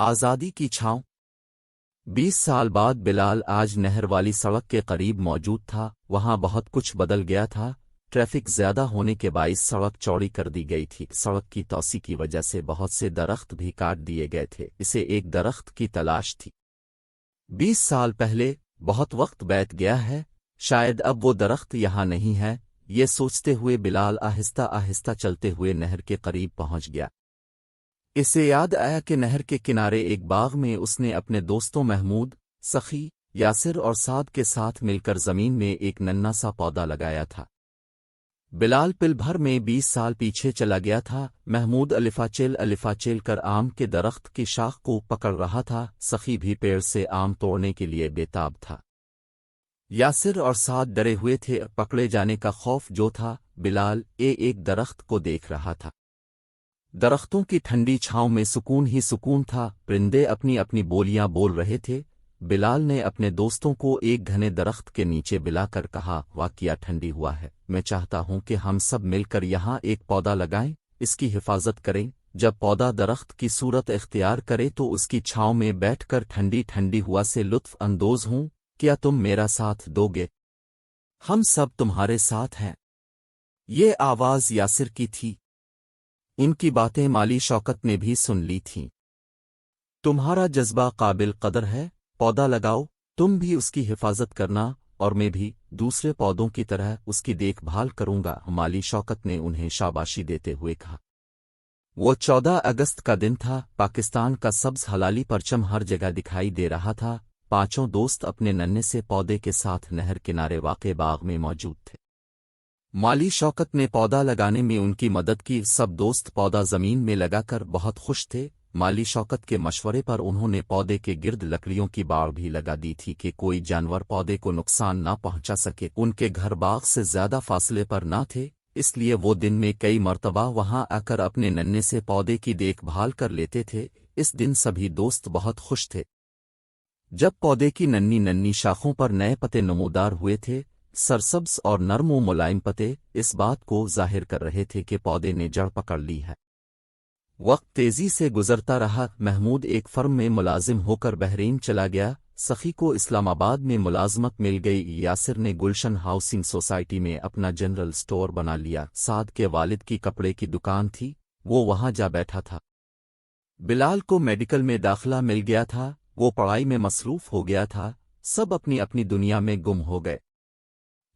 آزادی کی چھاؤں 20 سال بعد بلال آج نہر والی سڑک کے قریب موجود تھا۔ وہاں بہت کچھ بدل گیا تھا۔ ٹریفک زیادہ ہونے کے باعث سڑک چوڑی کر دی گئی تھی۔ سڑک کی توسیع کی وجہ سے بہت سے درخت بھی کاٹ دیے گئے تھے۔ اسے ایک درخت کی تلاش تھی۔ 20 سال پہلے بہت وقت بیت گیا ہے، شاید اب وہ درخت یہاں نہیں ہے، یہ سوچتے ہوئے بلال آہستہ آہستہ چلتے ہوئے نہر کے قریب پہنچ گیا۔ اسے یاد آیا کہ نہر کے کنارے ایک باغ میں اس نے اپنے دوستوں محمود، سخی، یاسر اور سعد کے ساتھ مل کر زمین میں ایک ننھا سا پودا لگایا تھا۔ بلال پل بھر میں 20 سال پیچھے چلا گیا تھا۔ محمود الفاچیل کر آم کے درخت کی شاخ کو پکڑ رہا تھا، سخی بھی پیڑ سے آم توڑنے کے لیے بےتاب تھا۔ یاسر اور سعد ڈرے ہوئے تھے، پکڑے جانے کا خوف جو تھا۔ بلال ایک درخت کو دیکھ رہا تھا۔ درختوں کی ٹھنڈی چھاؤں میں سکون ہی سکون تھا، پرندے اپنی اپنی بولیاں بول رہے تھے۔ بلال نے اپنے دوستوں کو ایک گھنے درخت کے نیچے بلا کر کہا، واقعہ ٹھنڈی ہوا ہے، میں چاہتا ہوں کہ ہم سب مل کر یہاں ایک پودا لگائیں، اس کی حفاظت کریں۔ جب پودا درخت کی صورت اختیار کرے تو اس کی چھاؤں میں بیٹھ کر ٹھنڈی ٹھنڈی ہوا سے لطف اندوز ہوں۔ کیا تم میرا ساتھ دو گے؟ ہم سب تمہارے ساتھ ہیں۔ یہ آواز یاسر کی تھی۔ ان کی باتیں مالی شوکت نے بھی سن لی تھیں۔ تمہارا جذبہ قابل قدر ہے، پودا لگاؤ، تم بھی اس کی حفاظت کرنا اور میں بھی دوسرے پودوں کی طرح اس کی دیکھ بھال کروں گا، مالی شوکت نے انہیں شاباشی دیتے ہوئے کہا۔ وہ 14 اگست کا دن تھا، پاکستان کا سبز ہلالی پرچم ہر جگہ دکھائی دے رہا تھا۔ پانچوں دوست اپنے ننھے سے پودے کے ساتھ نہر کنارے واقع باغ میں موجود تھے۔ مالی شوکت نے پودا لگانے میں ان کی مدد کی۔ سب دوست پودا زمین میں لگا کر بہت خوش تھے۔ مالی شوکت کے مشورے پر انہوں نے پودے کے گرد لکڑیوں کی باڑ بھی لگا دی تھی کہ کوئی جانور پودے کو نقصان نہ پہنچا سکے۔ ان کے گھر باغ سے زیادہ فاصلے پر نہ تھے، اس لیے وہ دن میں کئی مرتبہ وہاں آ کر اپنے ننھے سے پودے کی دیکھ بھال کر لیتے تھے۔ اس دن سبھی دوست بہت خوش تھے۔ جب پودے کی ننھی شاخوں پر نئے پتے نمودار ہوئے تھے، سرسبز اور نرم و ملائم پتے اس بات کو ظاہر کر رہے تھے کہ پودے نے جڑ پکڑ لی ہے۔ وقت تیزی سے گزرتا رہا۔ محمود ایک فرم میں ملازم ہو کر بحرین چلا گیا، سخی کو اسلام آباد میں ملازمت مل گئی، یاسر نے گلشن ہاؤسنگ سوسائٹی میں اپنا جنرل سٹور بنا لیا، سعد کے والد کی کپڑے کی دکان تھی، وہ وہاں جا بیٹھا تھا۔ بلال کو میڈیکل میں داخلہ مل گیا تھا، وہ پڑھائی میں مصروف ہو گیا تھا، سب اپنی اپنی دنیا میں گم ہو گئے۔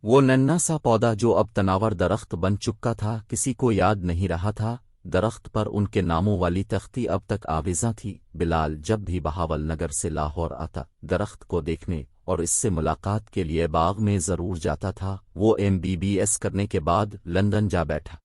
وہ ننھا سا پودا جو اب تناور درخت بن چکا تھا کسی کو یاد نہیں رہا تھا۔ درخت پر ان کے ناموں والی تختی اب تک آویزاں تھی۔ بلال جب بھی بہاول نگر سے لاہور آتا درخت کو دیکھنے اور اس سے ملاقات کے لیے باغ میں ضرور جاتا تھا۔ وہ MBBS کرنے کے بعد لندن جا بیٹھا۔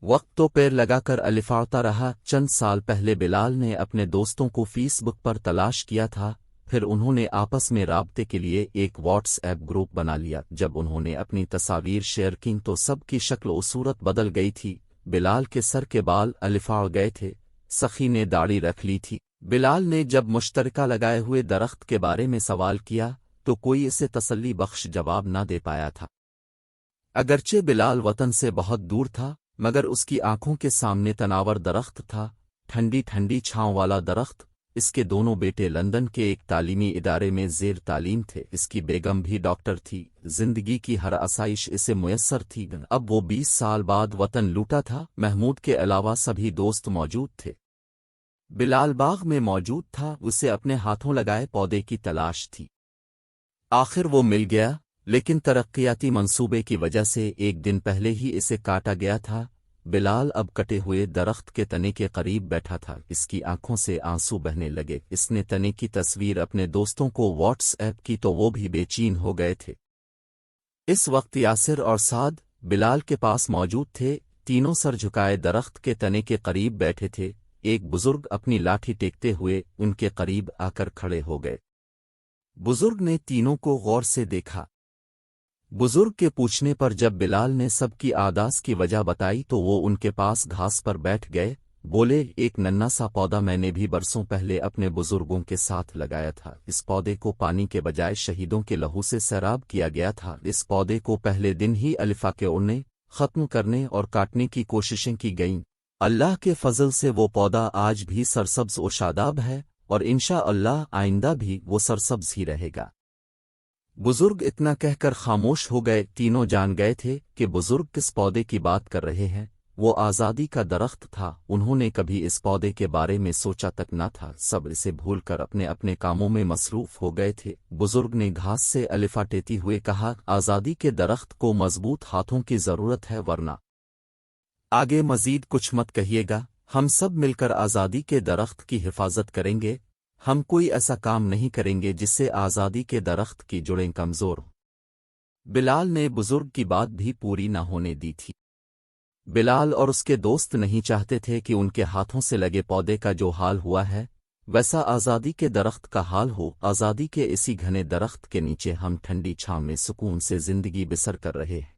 وقت تو پیر لگا کر الفاڑتا رہا۔ چند سال پہلے بلال نے اپنے دوستوں کو فیس بک پر تلاش کیا تھا، پھر انہوں نے آپس میں رابطے کے لیے ایک واٹس ایپ گروپ بنا لیا۔ جب انہوں نے اپنی تصاویر شیئر کی تو سب کی شکل و صورت بدل گئی تھی۔ بلال کے سر کے بال الفاڑ گئے تھے، سخی نے داڑھی رکھ لی تھی۔ بلال نے جب مشترکہ لگائے ہوئے درخت کے بارے میں سوال کیا تو کوئی اسے تسلی بخش جواب نہ دے پایا تھا۔ اگرچہ بلال وطن سے بہت دور تھا، مگر اس کی آنکھوں کے سامنے تناور درخت تھا، ٹھنڈی ٹھنڈی چھاؤں والا درخت۔ اس کے دونوں بیٹے لندن کے ایک تعلیمی ادارے میں زیر تعلیم تھے، اس کی بیگم بھی ڈاکٹر تھی، زندگی کی ہر آسائش اسے میسر تھی۔ اب وہ 20 سال بعد وطن لوٹا تھا۔ محمود کے علاوہ سبھی دوست موجود تھے۔ بلال باغ میں موجود تھا، اسے اپنے ہاتھوں لگائے پودے کی تلاش تھی۔ آخر وہ مل گیا، لیکن ترقیاتی منصوبے کی وجہ سے ایک دن پہلے ہی اسے کاٹا گیا تھا۔ بلال اب کٹے ہوئے درخت کے تنے کے قریب بیٹھا تھا، اس کی آنکھوں سے آنسو بہنے لگے۔ اس نے تنے کی تصویر اپنے دوستوں کو واٹس ایپ کی تو وہ بھی بے چین ہو گئے تھے۔ اس وقت یاسر اور سعد بلال کے پاس موجود تھے، تینوں سر جھکائے درخت کے تنے کے قریب بیٹھے تھے۔ ایک بزرگ اپنی لاٹھی ٹیکتے ہوئے ان کے قریب آ کر کھڑے ہو گئے۔ بزرگ نے تینوں کو غور سے دیکھا۔ بزرگ کے پوچھنے پر جب بلال نے سب کی آداس کی وجہ بتائی تو وہ ان کے پاس گھاس پر بیٹھ گئے، بولے، ایک ننھا سا پودا میں نے بھی برسوں پہلے اپنے بزرگوں کے ساتھ لگایا تھا۔ اس پودے کو پانی کے بجائے شہیدوں کے لہو سے سیراب کیا گیا تھا۔ اس پودے کو پہلے دن ہی الفا کے اڑنے، ختم کرنے اور کاٹنے کی کوششیں کی گئیں۔ اللہ کے فضل سے وہ پودا آج بھی سرسبز و شاداب ہے اور انشاءاللہ آئندہ بھی وہ سرسبز ہی رہے گا۔ بزرگ اتنا کہہ کر خاموش ہو گئے، تینوں جان گئے تھے کہ بزرگ کس پودے کی بات کر رہے ہیں۔ وہ آزادی کا درخت تھا، انہوں نے کبھی اس پودے کے بارے میں سوچا تک نہ تھا، سب اسے بھول کر اپنے اپنے کاموں میں مصروف ہو گئے تھے۔ بزرگ نے گھاس سے الفاٹیتی ہوئے کہا، آزادی کے درخت کو مضبوط ہاتھوں کی ضرورت ہے، ورنہ آگے مزید کچھ مت کہیے گا، ہم سب مل کر آزادی کے درخت کی حفاظت کریں گے، ہم کوئی ایسا کام نہیں کریں گے جس سے آزادی کے درخت کی جڑیں کمزور ہوں۔ بلال نے بزرگ کی بات بھی پوری نہ ہونے دی تھی۔ بلال اور اس کے دوست نہیں چاہتے تھے کہ ان کے ہاتھوں سے لگے پودے کا جو حال ہوا ہے ویسا آزادی کے درخت کا حال ہو۔ آزادی کے اسی گھنے درخت کے نیچے ہم ٹھنڈی چھاؤں میں سکون سے زندگی بسر کر رہے ہیں۔